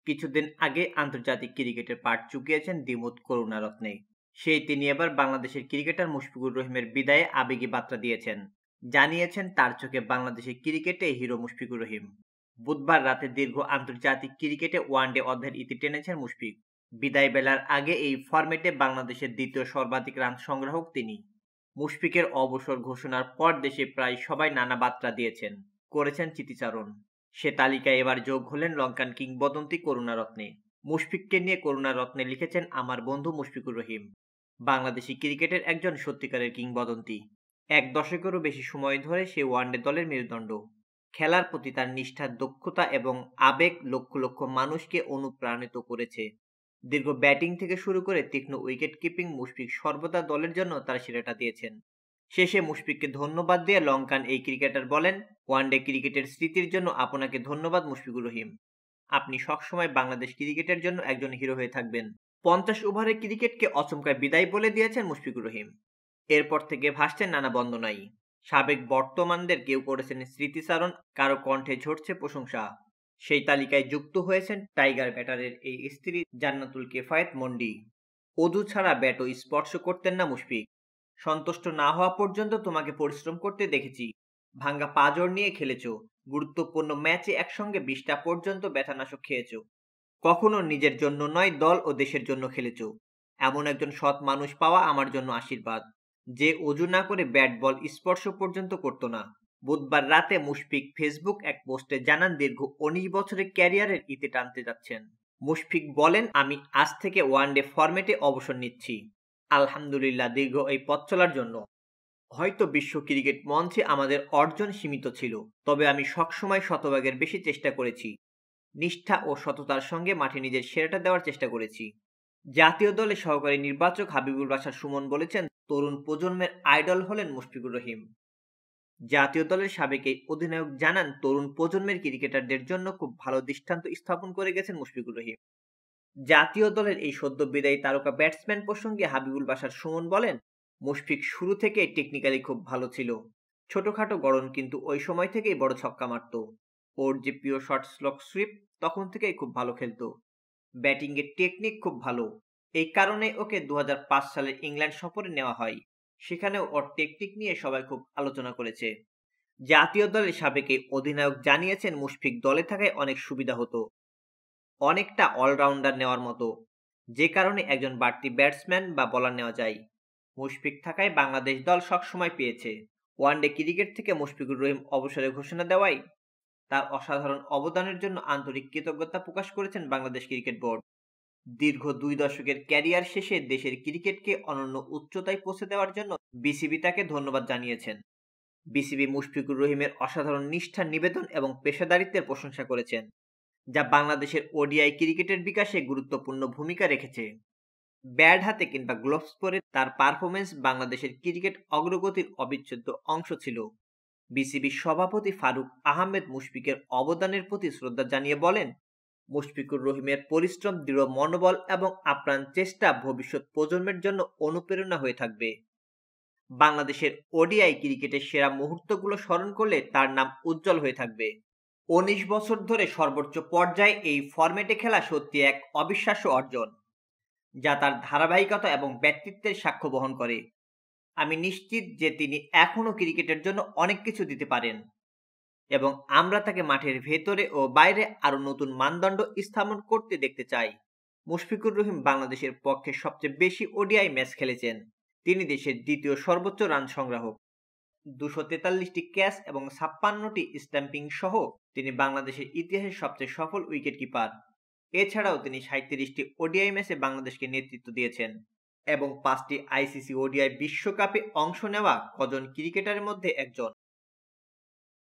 কিছুদিন আগে আন্তর্জাতিক ক্রিকেটের পাট চুকিয়েছেন দিমুথ করুণারত্নে। তিনি এবার বাংলাদেশের ক্রিকেটার মুশফিকুর রহিমের বিদায়ে আবেগী বার্তা দিয়েছেন। জানিয়েছেন তার চোখে বাংলাদেশের ক্রিকেটে হিরো মুশফিকুর রহিম। বুধবার রাতে দীর্ঘ আন্তর্জাতিক ক্রিকেটে ওয়ানডে অধ্যায়ের ইতি টেনেছেন মুশফিক। বিদায় বেলার আগে এই ফরম্যাটে বাংলাদেশের দ্বিতীয় সর্বাধিক রান সংগ্রাহক তিনি। মুশফিকের অবসর ঘোষণার পর দেশে প্রায় সবাই নানা বার্তা দিয়েছেন, করেছেন স্মৃতিচারণ। সে তালিকায় এবার যোগ হলেন লঙ্কান কিংবদন্তি করুণারত্নে। মুশফিককে নিয়ে করুণারত্নে লিখেছেন, আমার বন্ধু মুশফিকুর রহিম বাংলাদেশি ক্রিকেটের একজন সত্যিকারের কিংবদন্তি। এক দশকেরও বেশি সময় ধরে সে ওয়ানডে দলের মেরুদণ্ড। খেলার প্রতি তার নিষ্ঠা, দক্ষতা এবং আবেগ লক্ষ লক্ষ মানুষকে অনুপ্রাণিত করেছে। দীর্ঘ ব্যাটিং থেকে শুরু করে তীক্ষ্ণ উইকেট কিপিং, মুশফিক সর্বদা দলের জন্য তার সেরাটা দিয়েছেন। শেষে মুশফিককে ধন্যবাদ দিয়ে লঙ্কান এই ক্রিকেটার বলেন, ওয়ানডে ক্রিকেটের স্মৃতির জন্য আপনাকে ধন্যবাদ মুশফিকুর রহিম। আপনি সবসময় বাংলাদেশ ক্রিকেটের জন্য একজন হিরো হয়ে থাকবেন। 50 ওভারের ক্রিকেটকে অচমকায় বিদায় বলে দিয়েছেন মুশফিকুর রহিম। এরপর থেকে ভাসছেন নানা বন্দনাই। সাবেক বর্তমানদের কেউ করেছেন স্মৃতিচারণ, কারো কণ্ঠে ঝরছে প্রশংসা। সেই তালিকায় যুক্ত হয়েছেন টাইগার ব্যাটারের এই স্ত্রী জান্নাতুল কেফায়েত মন্ডি। অজু ছাড়া ব্যাটও স্পর্শ করতেন না মুশফিক। সন্তুষ্ট না হওয়া পর্যন্ত তোমাকে পরিশ্রম করতে দেখেছি। ভাঙ্গা পাঁজর নিয়ে খেলেছ, গুরুত্বপূর্ণ ম্যাচে একসঙ্গে 20টা পর্যন্ত ব্যথানাশক খেয়েছ। কখনো নিজের জন্য নয়, দল ও দেশের জন্য খেলেছ। এমন একজন সৎ মানুষ পাওয়া আমার জন্য আশীর্বাদ, যে অজু না করে ব্যাট বল স্পর্শ পর্যন্ত করত না। বুধবার রাতে মুশফিক ফেসবুক এক পোস্টে জানান, দীর্ঘ 19 বছরের ক্যারিয়ারের ইতি টানতে যাচ্ছেন। মুশফিক বলেন, আমি আজ থেকে ওয়ানডে ফরম্যাটে অবসর নিচ্ছি। আলহামদুলিল্লাহ দীর্ঘ এই পথ চলার জন্য। হয়তো বিশ্ব ক্রিকেট মঞ্চে আমাদের অর্জন সীমিত ছিল, তবে আমি সবসময় শতভাগের বেশি চেষ্টা করেছি। নিষ্ঠা ও সততার সঙ্গে মাঠে নিজের সেরাটা দেওয়ার চেষ্টা করেছি। জাতীয় দলে সহকারী নির্বাচক হাবিবুল বাশার সুমন বলেছেন, তরুণ প্রজন্মের আইডল হলেন মুশফিকুর রহিম। জাতীয় দলের সাবেক এই অধিনায়ক জানান, তরুণ প্রজন্মের ক্রিকেটারদের জন্য খুব ভালো দৃষ্টান্ত স্থাপন করে গেছেন মুশফিকুর রহিম। জাতীয় দলের এই সদ্য বিদায়ী তারকা ব্যাটসম্যান প্রসঙ্গে হাবিবুল বাশার সুমন বলেন, মুশফিক শুরু থেকে টেকনিক্যালি খুব ভালো ছিল। ছোটখাটো গড়ন, কিন্তু ওই সময় থেকেই বড় ছক্কা মারত। ওর যে প্রিয় শর্ট স্লক সুইপ, তখন থেকেই খুব ভালো খেলতো। ব্যাটিংয়ের টেকনিক খুব ভালো। এই কারণে ওকে 2005 সালের ইংল্যান্ড সফরে নেওয়া হয়। সেখানেও ওর টেকনিক নিয়ে সবাই খুব আলোচনা করেছে। জাতীয় দলের সাবেক এই অধিনায়ক জানিয়েছেন, মুশফিক দলে থাকায় অনেক সুবিধা হতো, অনেকটা অলরাউন্ডার নেওয়ার মতো, যে কারণে একজন বাড়তি ব্যাটসম্যান বা বোলার নেওয়া যায়। মুশফিক থাকায় বাংলাদেশ দল সবসময় পেয়েছে। ওয়ানডে ক্রিকেট থেকে মুশফিকুর রহিম অবসরের ঘোষণা দেওয়ায় তার অসাধারণ অবদানের জন্য আন্তরিক কৃতজ্ঞতা প্রকাশ করেছেন বাংলাদেশ ক্রিকেট বোর্ড। দীর্ঘ 2 দশকের ক্যারিয়ার শেষে দেশের ক্রিকেটকে অনন্য উচ্চতায় পৌঁছে দেওয়ার জন্য বিসিবি তাকে ধন্যবাদ জানিয়েছেন। বিসিবি মুশফিকুর রহিমের অসাধারণ নিষ্ঠা, নিবেদন এবং পেশাদারিত্বের প্রশংসা করেছেন, যা বাংলাদেশের ওডিআই ক্রিকেটের বিকাশে গুরুত্বপূর্ণ ভূমিকা রেখেছে। ব্যাট হাতে কিংবা গ্লোভস পরে তার পারফরমেন্স বাংলাদেশের ক্রিকেট অগ্রগতির অবিচ্ছেদ্য অংশ ছিল। বিসিবির সভাপতি ফারুক আহমেদ মুশফিকের অবদানের প্রতি শ্রদ্ধা জানিয়ে বলেন, মুশফিকুর রহিমের পরিশ্রম, দৃঢ় মনোবল এবং আপ্রাণ চেষ্টা ভবিষ্যৎ প্রজন্মের জন্য অনুপ্রেরণা হয়ে থাকবে। বাংলাদেশের ওডিআই ক্রিকেটের সেরা মুহূর্তগুলো স্মরণ করলে তার নাম উজ্জ্বল হয়ে থাকবে। 19 বছর ধরে সর্বোচ্চ পর্যায়ে এই ফরম্যাটে খেলা সত্যি এক অবিশ্বাস্য অর্জন, যা তার ধারাবাহিকতা এবং ব্যক্তিত্বের সাক্ষ্য বহন করে। আমি নিশ্চিত যে তিনি এখনও ক্রিকেটের জন্য অনেক কিছু দিতে পারেন এবং আমরা তাকে মাঠের ভেতরে ও বাইরে আরও নতুন মানদণ্ড স্থাপন করতে দেখতে চাই। মুশফিকুর রহিম বাংলাদেশের পক্ষে সবচেয়ে বেশি ওডিআই ম্যাচ খেলেছেন। তিনি দেশের দ্বিতীয় সর্বোচ্চ রান সংগ্রাহক। 243টি ক্যাচ এবং 56টি স্ট্যাম্পিং সহ তিনি বাংলাদেশের ইতিহাসের সবচেয়ে সফল উইকেট কিপার। এছাড়াও তিনি 37টি ওডিআই ম্যাচে বাংলাদেশকে নেতৃত্ব দিয়েছেন এবং 5টি আইসিসি ওডিআই বিশ্বকাপে অংশ নেওয়া কজন ক্রিকেটারের মধ্যে একজন।